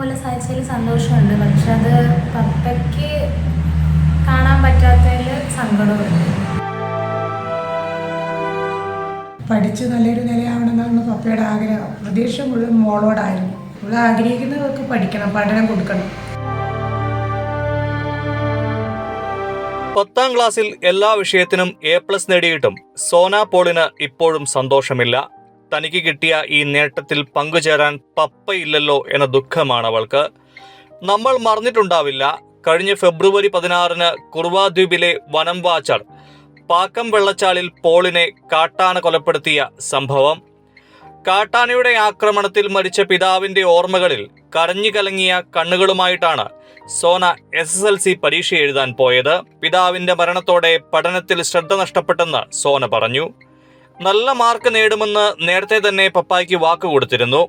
പോലെ സാധിച്ചതിൽ സന്തോഷമുണ്ട്. പക്ഷെ അത് പപ്പയ്ക്ക് കാണാൻ പറ്റാത്തതിൽ സങ്കടമുണ്ട്. പഠിച്ച് നല്ലൊരു നിലയാവണമെന്നാണ് പപ്പയുടെ ആഗ്രഹം. പ്രതീക്ഷ മുഴുവൻ മോളോടായിരുന്നു. ഇവിടെ ആഗ്രഹിക്കുന്നവർക്ക് പഠിക്കണം, പഠനം കൊടുക്കണം. 10ാം ക്ലാസ്സിൽ എല്ലാ വിഷയത്തിനും A+ നേടിയിട്ടും സോന പോളിന് ഇപ്പോഴും സന്തോഷമില്ല. തനിക്ക് കിട്ടിയ ഈ നേട്ടത്തിൽ പങ്കുചേരാൻ പപ്പയില്ലല്ലോ എന്ന ദുഃഖമാണ് അവൾക്ക്. നമ്മൾ മറന്നിട്ടുണ്ടാവില്ല കഴിഞ്ഞ ഫെബ്രുവരി 16 കുർവാദ്വീപിലെ വനം വാച്ചർ പാക്കം വെള്ളച്ചാലിൽ പോളിനെ കാട്ടാന കൊലപ്പെടുത്തിയ സംഭവം. കാട്ടാനയുടെ ആക്രമണത്തിൽ മരിച്ച പിതാവിന്റെ ഓർമ്മകളിൽ കരഞ്ഞു കലങ്ങിയ കണ്ണുകളുമായിട്ടാണ് സോന SSLC പരീക്ഷ എഴുതാൻ പോയത്. പിതാവിന്റെ മരണത്തോടെ പഠനത്തിൽ ശ്രദ്ധ നഷ്ടപ്പെട്ടെന്ന് സോന പറഞ്ഞു. നല്ല മാർക്ക് നേടുമെന്ന് നേരത്തെ തന്നെ പപ്പായ്ക്ക് വാക്ക് കൊടുത്തിരുന്നു.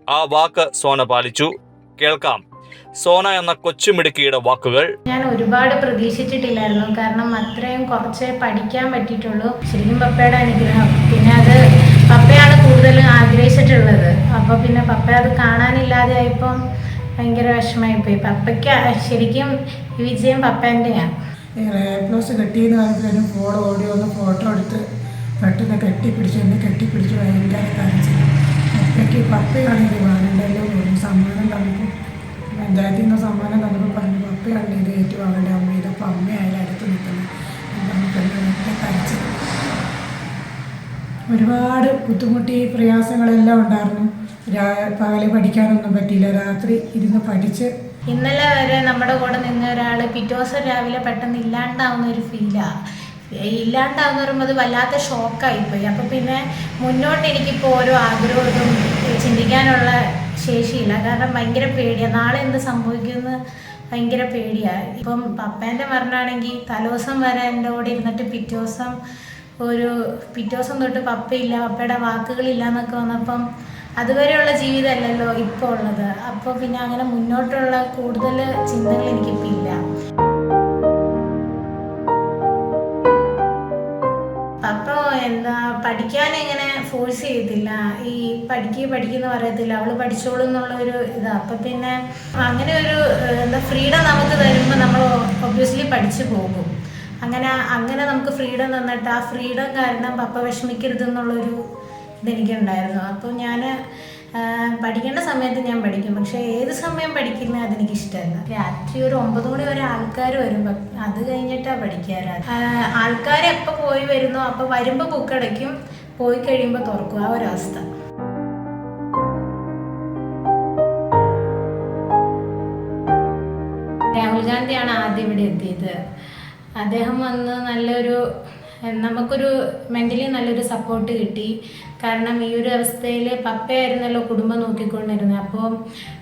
ആ വാക്ക് സോന പാലിച്ചു. കേൾക്കാം സോന എന്ന കൊച്ചുമിടുക്കിയുടെ വാക്കുകൾ. ഞാൻ ഒരുപാട് പ്രതീക്ഷിച്ചിട്ടില്ലായിരുന്നു. കാരണം അത്രയും കുറച്ചേ പഠിക്കാൻ പറ്റിയിട്ടുള്ളൂ. ശരിക്കും പപ്പയുടെ അനുഗ്രഹം. പിന്നെ അത് പപ്പയാണ് കൂടുതൽ ആഗ്രഹിച്ചിട്ടുള്ളത്. അപ്പോൾ പിന്നെ പപ്പ അത് കാണാനില്ലാതെ ആയപ്പം ഭയങ്കര വിഷമമായിപ്പോയി. പപ്പയ്ക്ക് ശരിക്കും ഈ വിജയം പപ്പേൻ്റെയാണ്. A+ കിട്ടിയെന്ന് പറഞ്ഞാലും ഓടി വന്ന് ഫോട്ടോ എടുത്ത് പെട്ടെന്ന് കെട്ടിപ്പിടിച്ച് ഭയങ്കര കരച്ചിൽ. പപ്പയാണ് ഇത് കാണണ്ടല്ലോ. സമ്മാനം തന്നപ്പോൾ പഞ്ചായത്തിൽ നിന്ന് സമ്മാനം തന്നപ്പോൾ പറഞ്ഞു പപ്പയാണ് ഇത് ഏറ്റുവാങ്ങേണ്ട. അമ്മ ഇതപ്പോൾ അമ്മയായാലും അടുത്ത് നിൽക്കുന്നത് കരച്ചിൽ. ഒരുപാട് ബുദ്ധിമുട്ടി പ്രയാസങ്ങളെല്ലാം ഉണ്ടായിരുന്നു. പകല് പഠിക്കാനൊന്നും പറ്റിയില്ല. രാത്രി ഇരുന്ന് പഠിച്ച് ഇന്നലെ വരെ നമ്മുടെ കൂടെ നിന്ന ഒരാൾ പിറ്റേ ദിവസം രാവിലെ പെട്ടെന്ന് ഇല്ലാണ്ടാവുന്ന ഒരു ഫീലാണ്. ഇല്ലാണ്ടാവുന്ന പറയുമ്പോൾ അത് വല്ലാത്ത ഷോക്കായിപ്പോയി. അപ്പോൾ പിന്നെ മുന്നോട്ട് എനിക്കിപ്പോൾ ഓരോ ആഗ്രഹവും ചിന്തിക്കാനുള്ള ശേഷിയില്ല. കാരണം ഭയങ്കര പേടിയാണ്. നാളെ എന്ത് സംഭവിക്കുമെന്ന് ഭയങ്കര പേടിയാണ്. ഇപ്പം പപ്പേൻ്റെ മരണമാണെങ്കിൽ തലേദിവസം വരെ എൻ്റെ കൂടെ ഇരുന്നിട്ട് പിറ്റേ ദിവസം തൊട്ട് പപ്പയില്ല, പപ്പയുടെ വാക്കുകളില്ല എന്നൊക്കെ വന്നപ്പം അതുവരെയുള്ള ജീവിതമല്ലല്ലോ ഇപ്പോൾ ഉള്ളത്. അപ്പോൾ പിന്നെ അങ്ങനെ മുന്നോട്ടുള്ള കൂടുതൽ ചിന്തകൾ എനിക്കിപ്പോൾ ഇല്ല. പപ്പ പഠിക്കാൻ ഇങ്ങനെ ഫോഴ്സ് ചെയ്യത്തില്ല. ഈ പഠിക്കുന്ന പറയത്തില്ല, അവൾ പഠിച്ചോളൂ എന്നുള്ളൊരു ഇതാണ്. അപ്പം പിന്നെ അങ്ങനെ ഒരു ഫ്രീഡം നമുക്ക് തരുമ്പോൾ നമ്മൾ ഒബ്വിയസ്ലി പഠിച്ചു പോകും. അങ്ങനെ നമുക്ക് ഫ്രീഡം തന്നിട്ട് ആ ഫ്രീഡം കാരണം പപ്പ വിഷമിക്കരുതെന്നുള്ളൊരു ഇതെനിക്കുണ്ടായിരുന്നു. അപ്പോൾ ഞാൻ പഠിക്കേണ്ട സമയത്ത് ഞാൻ പഠിക്കും. പക്ഷേ ഏത് സമയം പഠിക്കുന്നത് അതെനിക്കിഷ്ടമല്ല. രാത്രി ഒരു 9 മണി വരെ ആൾക്കാർ വരും. അത് കഴിഞ്ഞിട്ടാണ് പഠിക്കാറ്. ആൾക്കാർ എപ്പോൾ പോയി വരുന്നോ അപ്പോൾ വരുമ്പോൾ ബുക്കടയ്ക്കും, പോയി കഴിയുമ്പോൾ തുറക്കും. ആ ഒരവസ്ഥ. രാഹുൽ ഗാന്ധിയാണ് ആദ്യം ഇവിടെ എത്തിയത്. അദ്ദേഹം വന്ന് നമുക്കൊരു മെൻ്റലി നല്ലൊരു സപ്പോർട്ട് കിട്ടി. കാരണം ഈ ഒരു അവസ്ഥയിൽ പപ്പയായിരുന്നല്ലോ കുടുംബം നോക്കിക്കൊണ്ടിരുന്നത്. അപ്പോൾ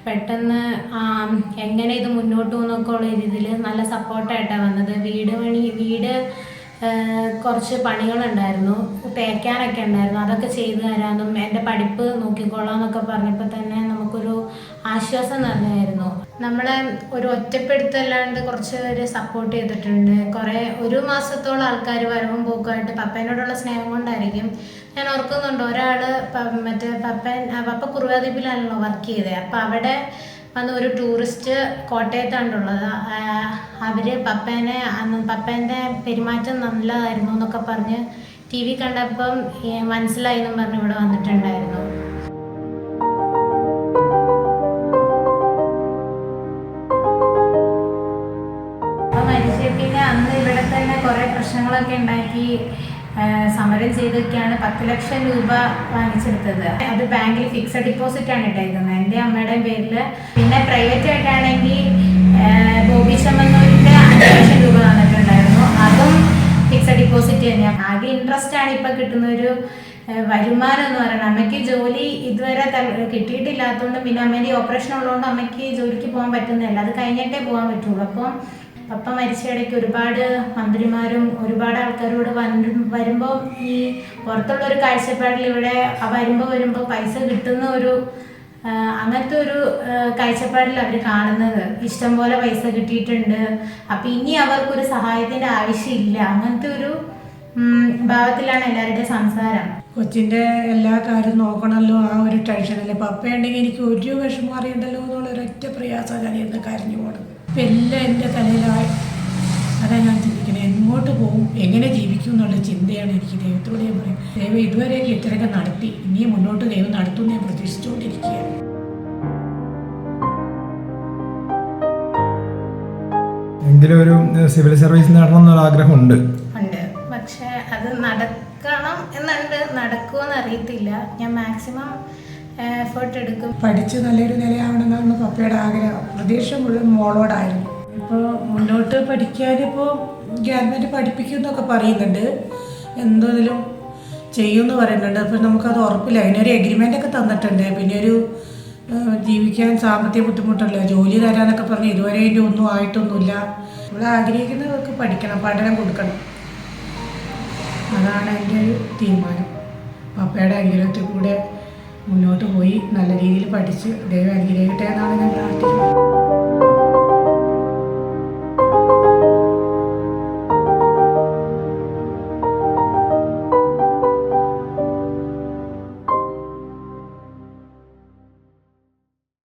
പെട്ടെന്ന് എങ്ങനെ ഇത് മുന്നോട്ട് പോകുന്നൊക്കെ ഉള്ള രീതിയിൽ നല്ല സപ്പോർട്ടായിട്ടാണ് വന്നത്. വീട് കുറച്ച് പണികളുണ്ടായിരുന്നു, തേക്കാനൊക്കെ ഉണ്ടായിരുന്നു. അതൊക്കെ ചെയ്തു തരാമെന്നും എൻ്റെ പഠിപ്പ് നോക്കിക്കൊള്ളാം എന്നൊക്കെ പറഞ്ഞപ്പോൾ തന്നെ നമുക്കൊരു ആശ്വാസം തന്നെയായിരുന്നു. നമ്മളെ ഒരു ഒറ്റപ്പെടുത്തല്ലാണ്ട് കുറച്ച് പേര് സപ്പോർട്ട് ചെയ്തിട്ടുണ്ട്. ഒരു മാസത്തോളം ആൾക്കാർ വരവും പോക്കുമായിട്ട് പപ്പേനോടുള്ള സ്നേഹം കൊണ്ടായിരിക്കും. ഞാൻ ഓർക്കുന്നുണ്ട്, ഒരാൾ പപ്പ കുറുവാദ്വീപിലാണല്ലോ വർക്ക് ചെയ്തത്. അപ്പോൾ അവിടെ വന്ന് ഒരു ടൂറിസ്റ്റ് കോട്ടയത്താണുള്ളത്. അവർ പപ്പേൻ്റെ പെരുമാറ്റം നല്ലതായിരുന്നു എന്നൊക്കെ പറഞ്ഞ് TV കണ്ടപ്പം മനസ്സിലായി എന്നും പറഞ്ഞ് ഇവിടെ വന്നിട്ടുണ്ടായിരുന്നു. അപ്പോൾ മരിച്ചപ്പിന് അന്ന് ഇവിടെ തന്നെ കുറേ പ്രശ്നങ്ങളൊക്കെ ഉണ്ടാക്കി സമരം ചെയ്തൊക്കെയാണ് 10 ലക്ഷം രൂപ വാങ്ങിച്ചെടുത്തത്. അത് ബാങ്കിൽ ഫിക്സഡ് ഡിപ്പോസിറ്റാണ് ഇട്ടേക്കുന്നത് എൻ്റെ അമ്മയുടെ പേരിൽ. പിന്നെ പ്രൈവറ്റ് ആയിട്ടാണെങ്കിൽ ബോബി ചെമ്മന്നൂരിൻ്റെ 5 ലക്ഷം രൂപ തന്നിട്ടുണ്ടായിരുന്നു. അതും ഫിക്സഡ് ഡിപ്പോസിറ്റ് തന്നെയാണ്. ആകെ ഇൻട്രസ്റ്റ് ആണ് ഇപ്പം കിട്ടുന്ന ഒരു വരുമാനം എന്ന് പറയുന്നത്. അമ്മയ്ക്ക് ജോലി ഇതുവരെ കിട്ടിയിട്ടില്ലാത്തതുകൊണ്ട്, പിന്നെ അമ്മേൻ്റെ ഓപ്പറേഷൻ ഉള്ളതുകൊണ്ട് അമ്മയ്ക്ക് ജോലിക്ക് പോകാൻ പറ്റുന്നില്ല. അത് കഴിഞ്ഞിട്ടേ പോകാൻ പറ്റുള്ളൂ. അപ്പം പപ്പ മരിച്ച ഇടയ്ക്ക് ഒരുപാട് മന്ത്രിമാരും ഒരുപാട് ആൾക്കാരോട് വരുമ്പോൾ ഈ പുറത്തുള്ളൊരു കാഴ്ചപ്പാടിൽ ഇവിടെ വരുമ്പോൾ പൈസ കിട്ടുന്ന അങ്ങനത്തെ ഒരു കാഴ്ചപ്പാടിൽ അവർ കാണുന്നത്. ഇഷ്ടം പോലെ പൈസ കിട്ടിയിട്ടുണ്ട്, അപ്പം ഇനി അവർക്കൊരു സഹായത്തിൻ്റെ ആവശ്യമില്ല, അങ്ങനത്തെ ഒരു ഭാവത്തിലാണ് എല്ലാവരുടെയും സംസാരം. കൊച്ചിൻ്റെ എല്ലാ കാര്യവും നോക്കണമല്ലോ, ആ ഒരു ടെൻഷനല്ലേ. പപ്പയുണ്ടെങ്കിൽ എനിക്ക് ഒരു വിഷമം അറിയണ്ടല്ലോ എന്നുള്ളൊരൊറ്റ പ്രയാസമാണ് എന്ന് കരഞ്ഞു പോകണം. ഇപ്പം എല്ലാം എൻ്റെ തലയിലായി. അതാണ് ഞാൻ ചിന്തിക്കുന്നത്, എങ്ങോട്ട് പോകും, എങ്ങനെ ജീവിക്കും എന്നുള്ള ചിന്തയാണ് എനിക്ക്. ദൈവത്തോട് ഞാൻ പറയും, ദൈവം ഇതുവരെയൊക്കെ ഇത്രയൊക്കെ നടത്തി, ഇനിയും മുന്നോട്ട് ദൈവം നടത്തുമെന്ന് ഞാൻ പ്രതീക്ഷിച്ചുകൊണ്ടിരിക്കുകയാണ്. എങ്കിലും ഒരു സിവിൽ സർവീസ് നേടണം എന്നൊരു ആഗ്രഹമുണ്ട്. ഉണ്ട്, പക്ഷെ അത് നടക്കണം എന്നുണ്ട്. നടക്കുമെന്ന് അറിയത്തില്ല. ഞാൻ മാക്സിമം എഫേർട്ട് എടുക്കും. പഠിച്ച് നല്ലൊരു നിലയാവണമെന്നാണ് പപ്പയുടെ ആഗ്രഹം. പ്രതീക്ഷ മുഴുവൻ മോളോടായിരുന്നു. ഇപ്പോൾ മുന്നോട്ട് പഠിക്കാനിപ്പോൾ ഗവൺമെൻറ് പഠിപ്പിക്കുമെന്നൊക്കെ പറയുന്നുണ്ട്, എന്തെങ്കിലും ചെയ്യുമെന്ന് പറയുന്നുണ്ട്. അപ്പോൾ നമുക്കത് ഉറപ്പില്ല. അതിനൊരു എഗ്രിമെൻ്റൊക്കെ തന്നിട്ടുണ്ട്. പിന്നെ ഒരു ജീവിക്കാൻ സാമ്പത്തിക ബുദ്ധിമുട്ടല്ല, ജോലി തരാനൊക്കെ പറഞ്ഞ് ഇതുവരെ അതിൻ്റെ ഒന്നും ആയിട്ടൊന്നുമില്ല. നമ്മൾ ആഗ്രഹിക്കുന്നതൊക്കെ പഠിക്കണം, പഠനം കൊടുക്കണം. അതാണ് എൻ്റെ ഒരു തീരുമാനം. പപ്പയുടെ അനുഗ്രഹത്തിൽ കൂടെ മുന്നോട്ട് പോയി നല്ല രീതിയിൽ പഠിച്ച് ദൈവം അനുഗ്രഹിക്കട്ടെ എന്നാണ് ഞാൻ പ്രാർത്ഥിക്കുന്നത്.